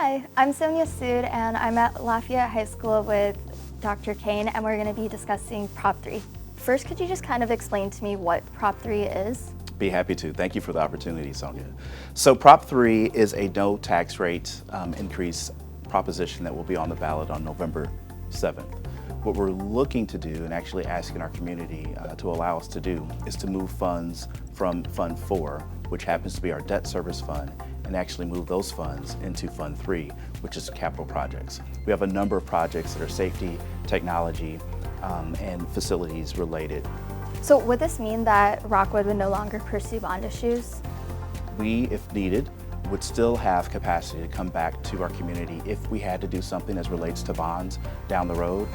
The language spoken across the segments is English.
Hi, I'm Sonya and I'm at Lafayette High School with Dr. Cain, and we're going to be discussing Prop 3. First, could you just kind of explain to me what Prop 3 is? Be happy to. Thank you for the opportunity, Sonya. So Prop 3 is a no tax rate increase proposition that will be on the ballot on November 7th. What we're looking to do, and actually asking our community to allow us to do, is to move funds from Fund 4, which happens to be our debt service fund, and actually move those funds into Fund 3, which is capital projects. We have a number of projects that are safety, technology, and facilities related. So would this mean that Rockwood would no longer pursue bond issues? We, if needed, would still have capacity to come back to our community if we had to do something as relates to bonds down the road.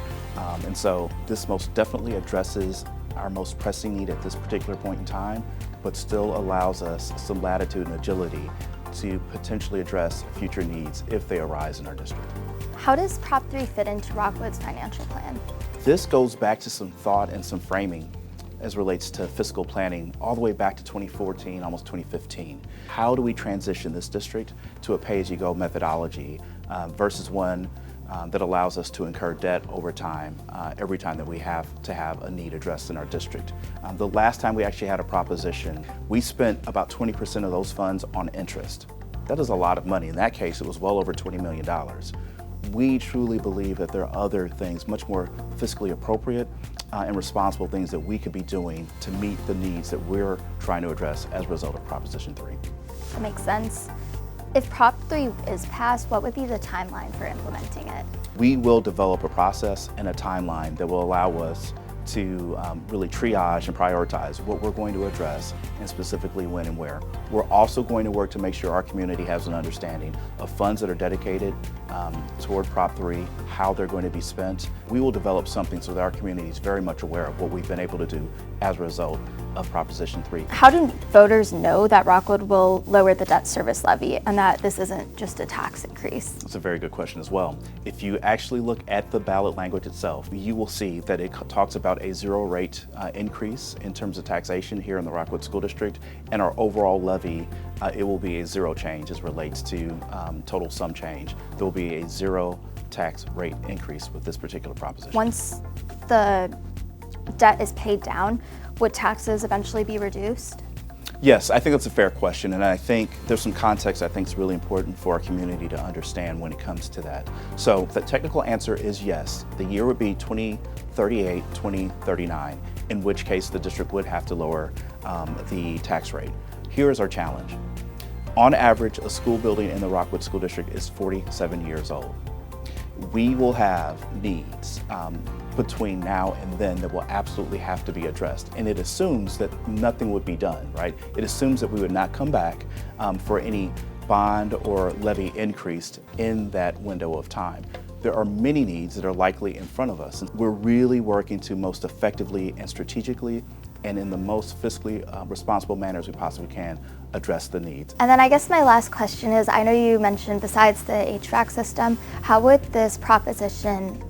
And so this most definitely addresses our most pressing need at this particular point in time, but still allows us some latitude and agility to potentially address future needs if they arise in our district. How does Prop 3 fit into Rockwood's financial plan? This goes back to some thought and some framing as relates to fiscal planning all the way back to 2014, almost 2015. How do we transition this district to a pay-as-you-go methodology versus one that allows us to incur debt over time every time that we have to have a need addressed in our district? The last time we actually had a proposition, we spent about 20% of those funds on interest. That is a lot of money. In that case, it was well over $20 million. We truly believe that there are other things, much more fiscally appropriate and responsible things that we could be doing to meet the needs that we're trying to address as a result of Proposition 3. That makes sense. If Prop 3 is passed, what would be the timeline for implementing it? We will develop a process and a timeline that will allow us to really triage and prioritize what we're going to address and specifically when and where. We're also going to work to make sure our community has an understanding of funds that are dedicated toward Prop 3, how they're going to be spent. We will develop something so that our community is very much aware of what we've been able to do as a result of Proposition 3. How do voters know that Rockwood will lower the debt service levy and that this isn't just a tax increase? That's a very good question as well. If you actually look at the ballot language itself, you will see that it talks about a zero rate increase in terms of taxation here in the Rockwood School District, and our overall levy, it will be a zero change as relates to total sum change. There will be a zero tax rate increase with this particular proposition. Once the debt is paid down, would taxes eventually be reduced? Yes, I think that's a fair question, and I think there's some context I think is really important for our community to understand when it comes to that. So the technical answer is yes. The year would be 2038, 2039, in which case the district would have to lower the tax rate. Here is our challenge. On average, a school building in the Rockwood School District is 47 years old. We will have needs between now and then that will absolutely have to be addressed. And it assumes that nothing would be done, right? It assumes that we would not come back for any bond or levy increase in that window of time. There are many needs that are likely in front of us. And we're really working to most effectively and strategically and in the most fiscally responsible manner as we possibly can address the needs. And then I guess my last question is, I know you mentioned besides the HVAC system, how would this proposition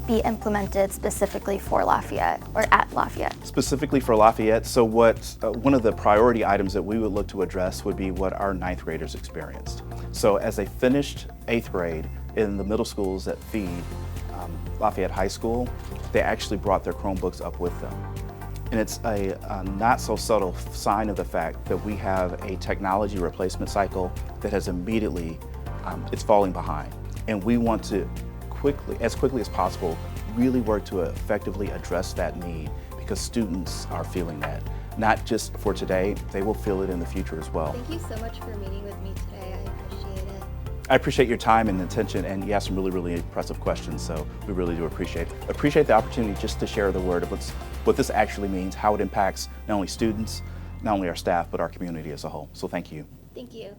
be implemented specifically for Lafayette or at Lafayette? Specifically for Lafayette, so one of the priority items that we would look to address would be what our ninth graders experienced. So as they finished 8th grade in the middle schools that feed Lafayette High School, they actually brought their Chromebooks up with them. And it's a not so subtle sign of the fact that we have a technology replacement cycle that has immediately, it's falling behind. And we want to as quickly as possible, really work to effectively address that need because students are feeling that. Not just for today, they will feel it in the future as well. Thank you so much for meeting with me today. I appreciate it. I appreciate your time and attention, and you asked some really, really impressive questions, so we really do appreciate the opportunity just to share the word of what this actually means, how it impacts not only students, not only our staff, but our community as a whole. So thank you. Thank you.